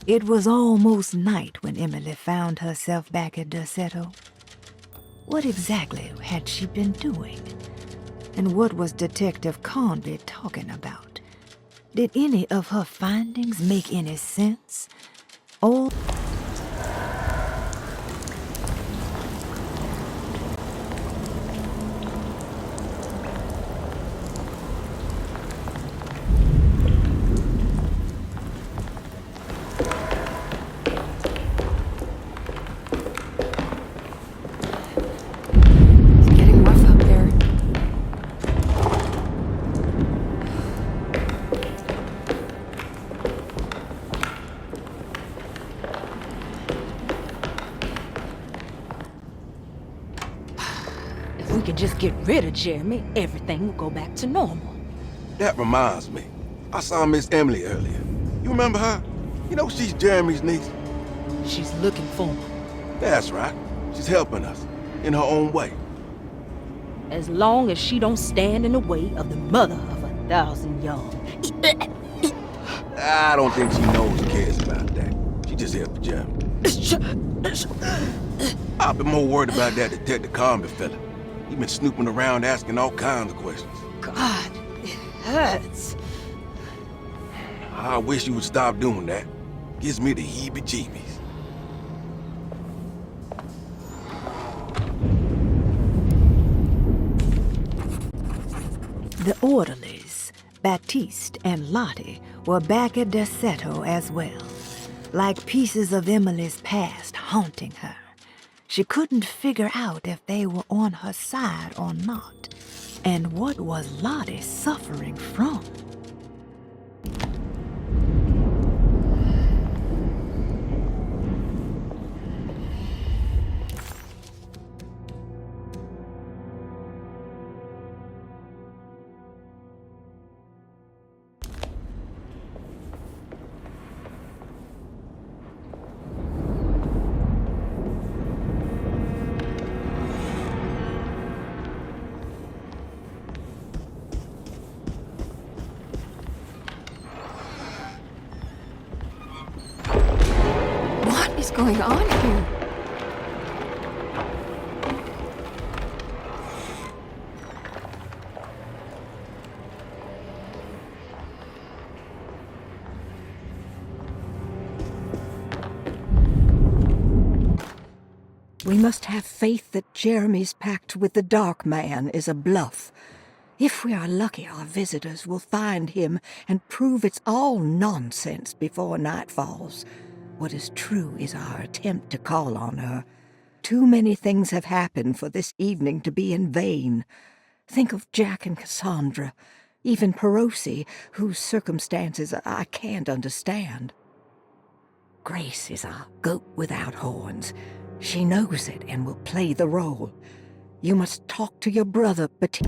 It was almost night when Emily found herself back at Derceto. What exactly had she been doing? And what was Detective Conby talking about? Did any of her findings make any sense? Or... We can just get rid of Jeremy, everything will go back to normal. That reminds me. I saw Miss Emily earlier. You remember her? You know she's Jeremy's niece. She's looking for him. That's right. She's helping us, in her own way. As long as she don't stand in the way of the mother of 1,000 young. I don't think she knows or cares about that. She just here for Jeremy. I've been more worried about that Detective Conby fella. He's been snooping around asking all kinds of questions. God, it hurts. I wish you would stop doing that. Gives me the heebie-jeebies. The orderlies, Baptiste and Lottie, were back at Derceto as well, like pieces of Emily's past haunting her. She couldn't figure out if they were on her side or not. And what was Lottie suffering from? What is going on here? We must have faith that Jeremy's pact with the Dark Man is a bluff. If we are lucky, our visitors will find him and prove it's all nonsense before night falls. What is true is our attempt to call on her. Too many things have happened for this evening to be in vain. Think of Jack and Cassandra, even Perosi, whose circumstances I can't understand. Grace is our goat without horns. She knows it and will play the role. You must talk to your brother, but...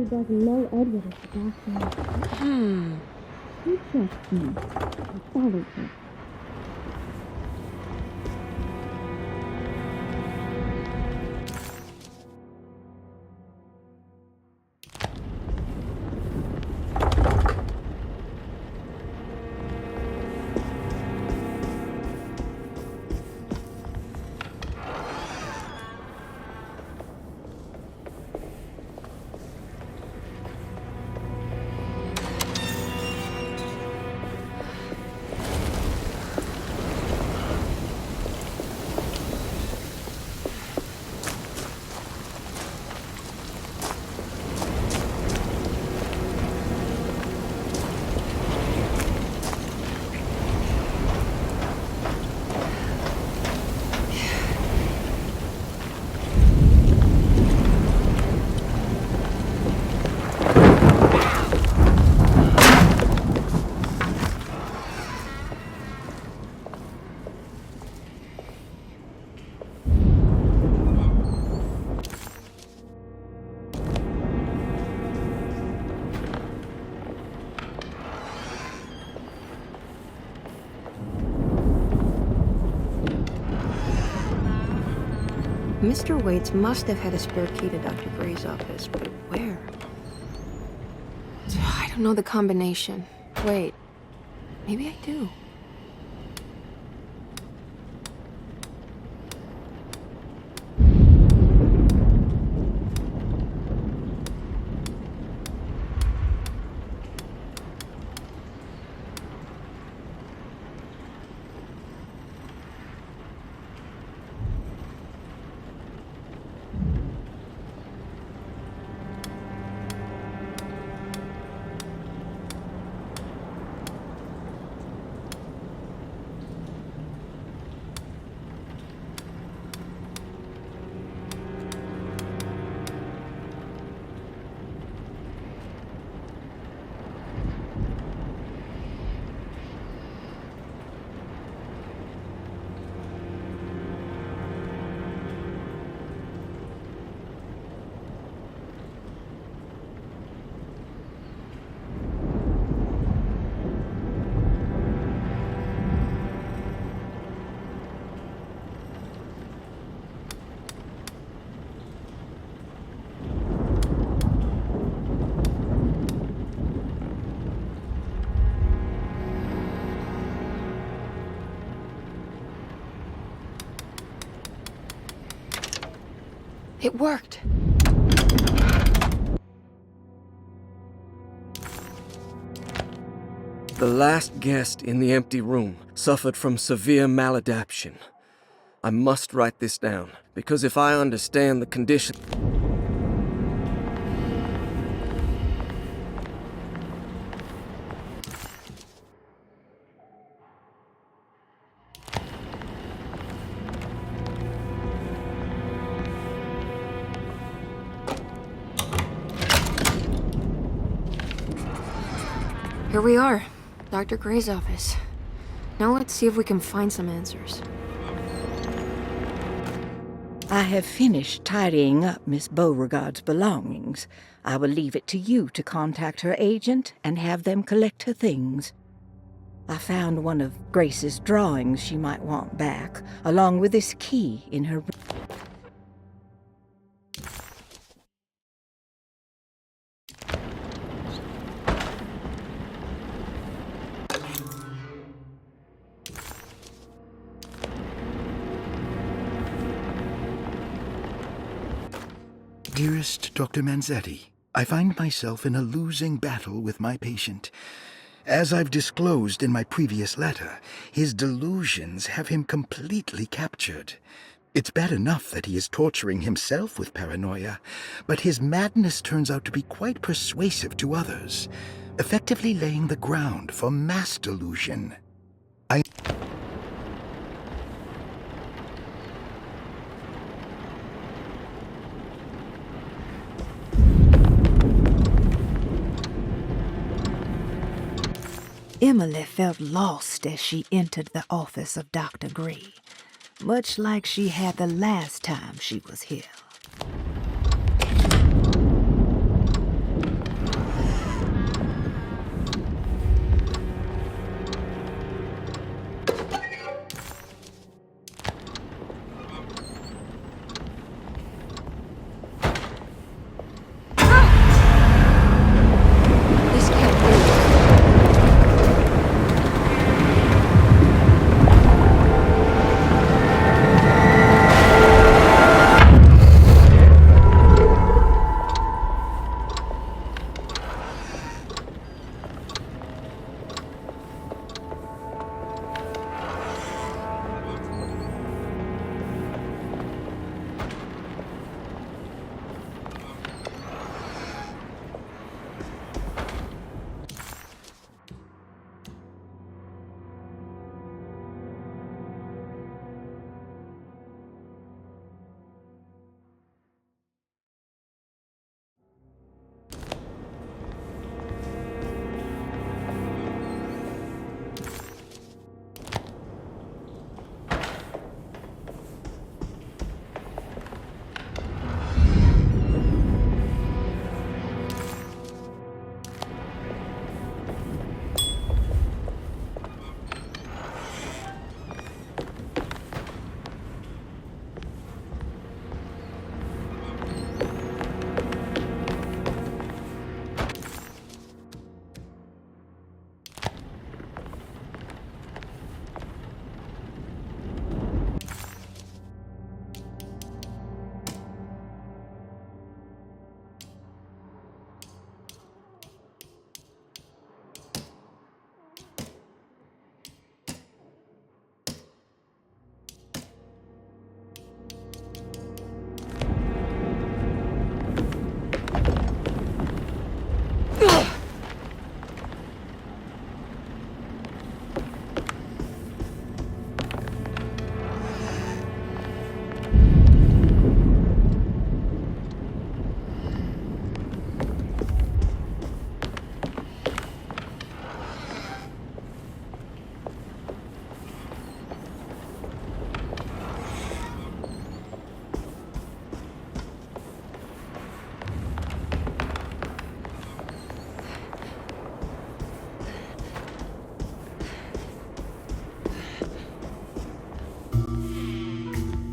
doesn't know Edward is the bastard. He trusts me. I followed him. Mr. Waits must have had a spare key to Dr. Gray's office, but where? I don't know the combination. Wait, maybe I do. It worked. The last guest in the empty room suffered from severe maladaptation. I must write this down, because if I understand the condition... Here we are, Dr. Gray's office. Now let's see if we can find some answers. I have finished tidying up Miss Beauregard's belongings. I will leave it to you to contact her agent and have them collect her things. I found one of Grace's drawings she might want back, along with this key in her room. Dearest Dr. Manzetti, I find myself in a losing battle with my patient. As I've disclosed in my previous letter, his delusions have him completely captured. It's bad enough that he is torturing himself with paranoia, but his madness turns out to be quite persuasive to others, effectively laying the ground for mass delusion. Emily felt lost as she entered the office of Dr. Gray, much like she had the last time she was here. This can't be.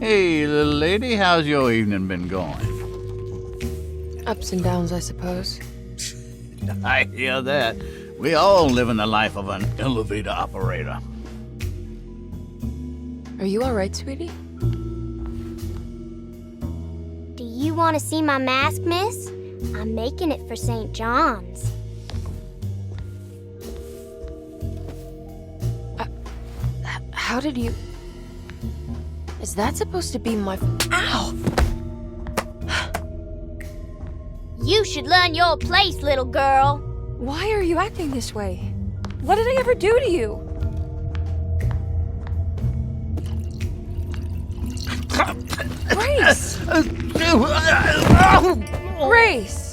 Hey, little lady, how's your evening been going? Ups and downs, I suppose. I hear that. We all live in the life of an elevator operator. Are you alright, sweetie? Do you want to see my mask, miss? I'm making it for St. John's. How did you... Is that supposed to be my... Ow! You should learn your place, little girl. Why are you acting this way? What did I ever do to you? Grace! Grace!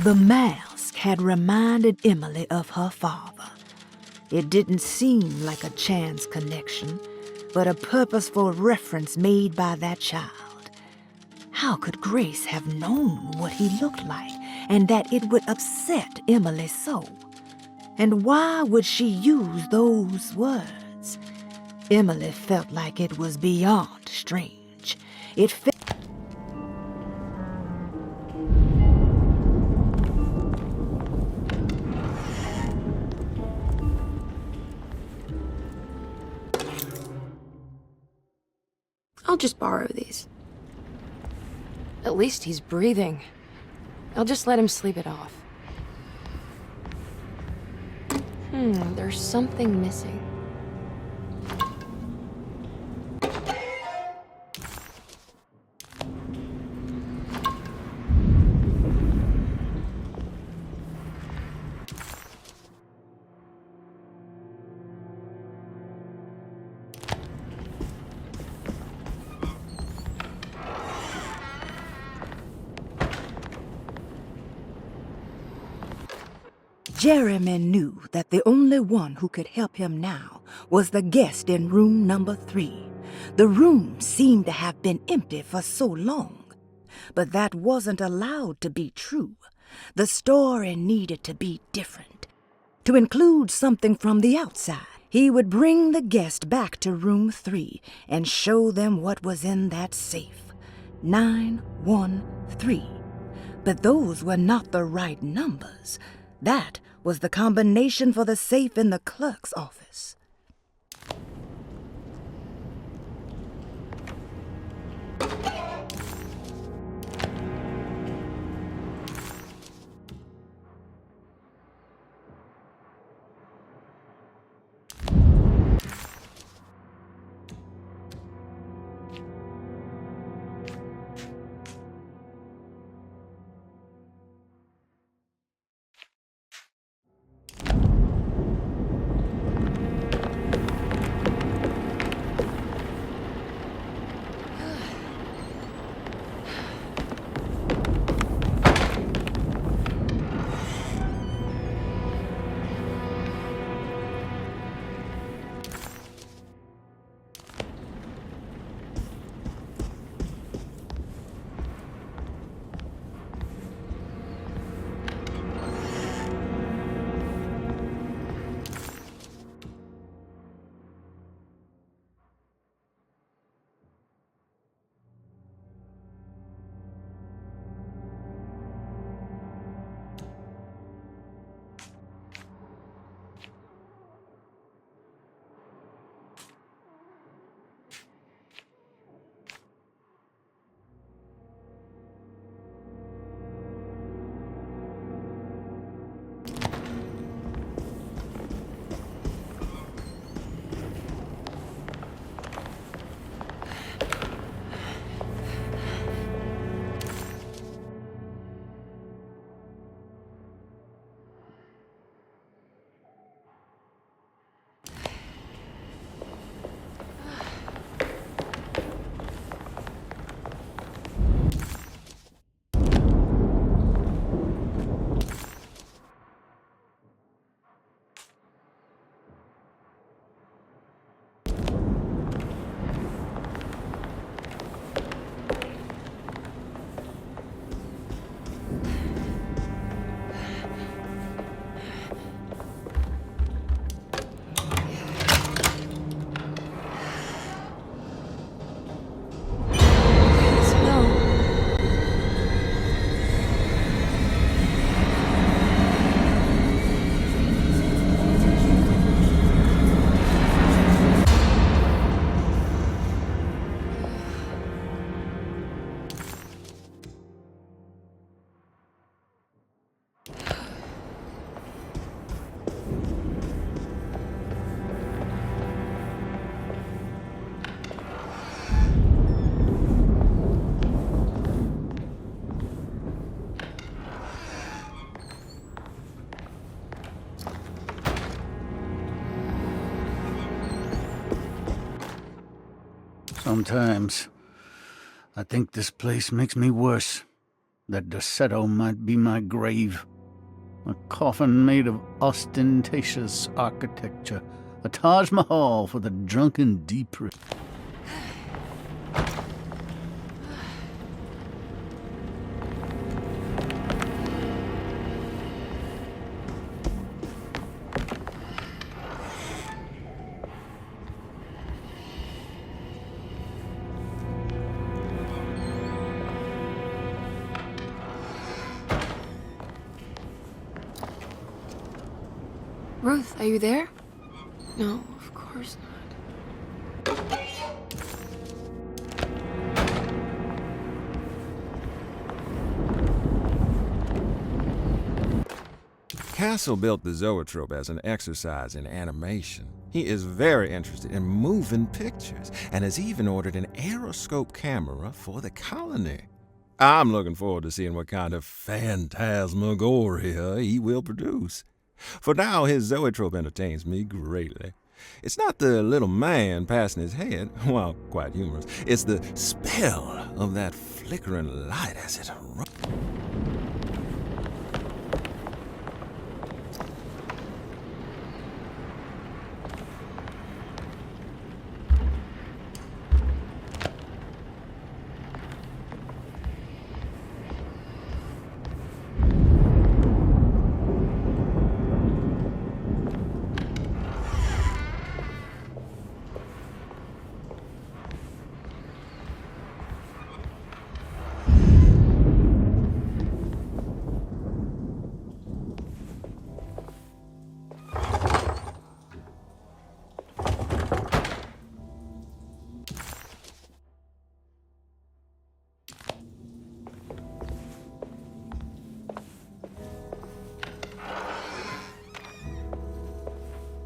The mask had reminded Emily of her father. It didn't seem like a chance connection, but a purposeful reference made by that child. How could Grace have known what he looked like and that it would upset Emily so? And why would she use those words? Emily felt like it was beyond strange. It felt I'll just borrow these. At least he's breathing. I'll just let him sleep it off. There's something missing. Jeremy knew that the only one who could help him now was the guest in room number 3. The room seemed to have been empty for so long. But that wasn't allowed to be true. The story needed to be different. To include something from the outside, he would bring the guest back to room 3 and show them what was in that safe. 913. But those were not the right numbers. That was the combination for the safe in the clerk's office. Sometimes I think this place makes me worse. That Desetto might be my grave. A coffin made of ostentatious architecture. A Taj Mahal for the drunken depraved. Ruth, are you there? No, of course not. Castle built the zoetrope as an exercise in animation. He is very interested in moving pictures and has even ordered an aeroscope camera for the colony. I'm looking forward to seeing what kind of phantasmagoria he will produce. For now, his zoetrope entertains me greatly. It's not the little man passing his head, while quite humorous. It's the spell of that flickering light as it erupts.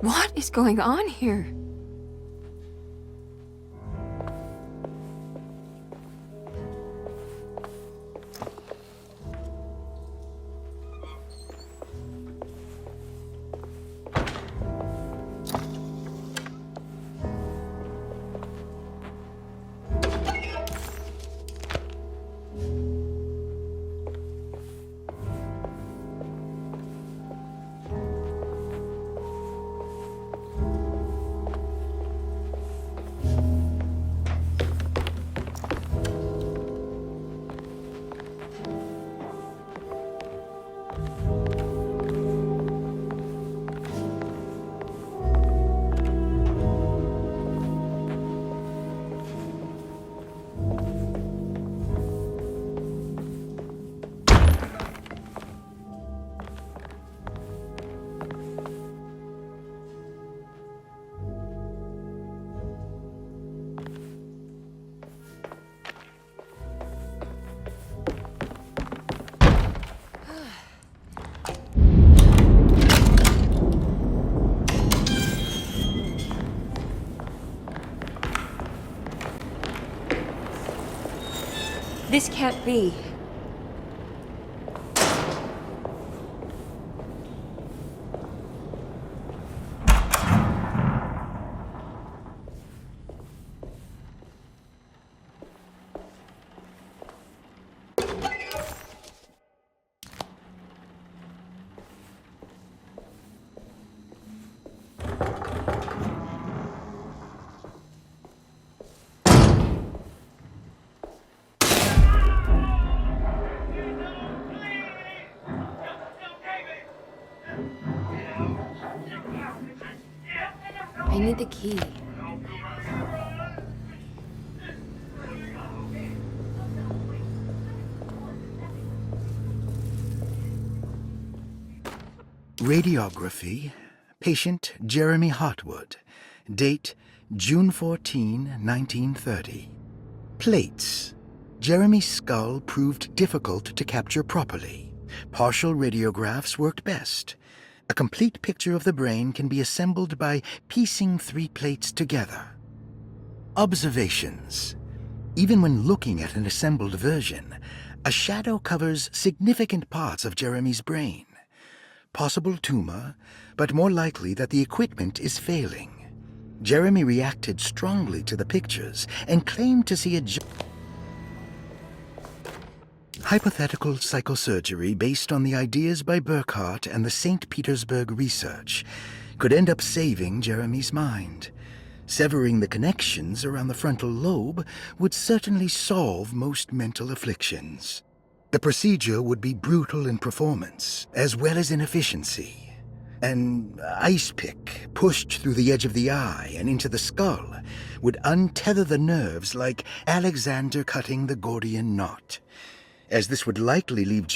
What is going on here? This can't be. I need the key. Radiography. Patient Jeremy Hotwood. Date June 14, 1930. Plates. Jeremy's skull proved difficult to capture properly. Partial radiographs worked best. A complete picture of the brain can be assembled by piecing 3 plates together. Observations. Even when looking at an assembled version, a shadow covers significant parts of Jeremy's brain. Possible tumor, but more likely that the equipment is failing. Jeremy reacted strongly to the pictures and claimed to see a hypothetical psychosurgery based on the ideas by Burckhardt and the St. Petersburg research could end up saving Jeremy's mind. Severing the connections around the frontal lobe would certainly solve most mental afflictions. The procedure would be brutal in performance, as well as in efficiency. An ice pick pushed through the edge of the eye and into the skull would untether the nerves like Alexander cutting the Gordian knot, as this would likely leave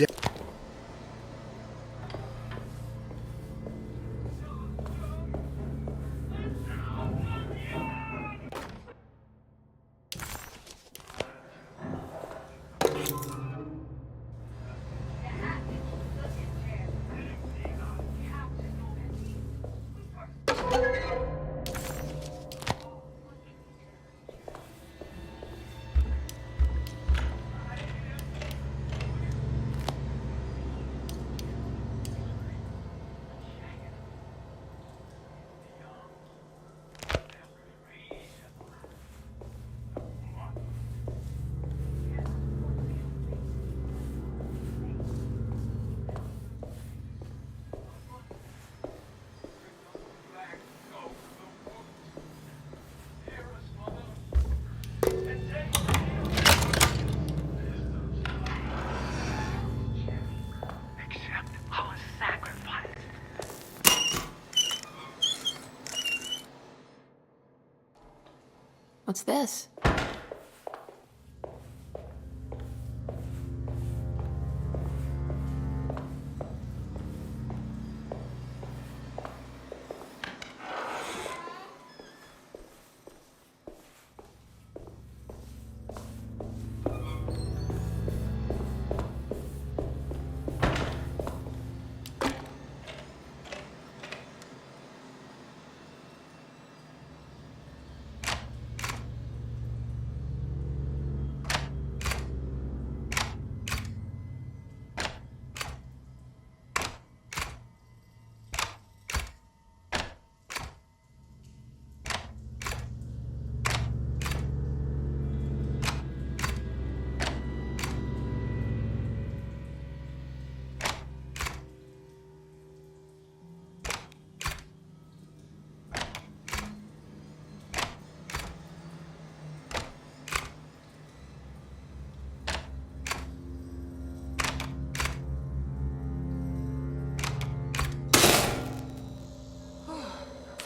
What's this?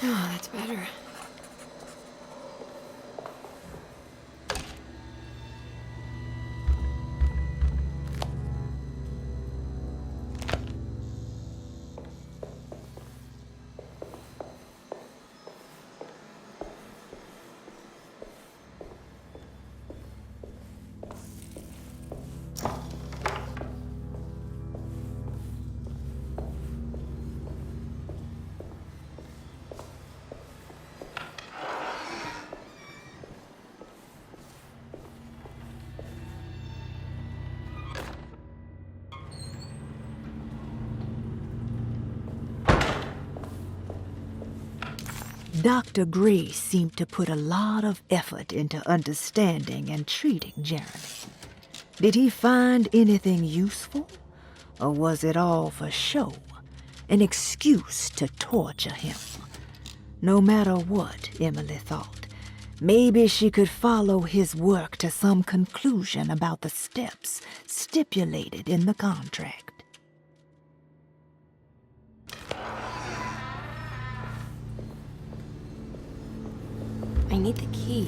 Oh, that's better. Dr. Gray seemed to put a lot of effort into understanding and treating Jeremy. Did he find anything useful? Or was it all for show? An excuse to torture him? No matter what, Emily thought, maybe she could follow his work to some conclusion about the steps stipulated in the contract. I need the key.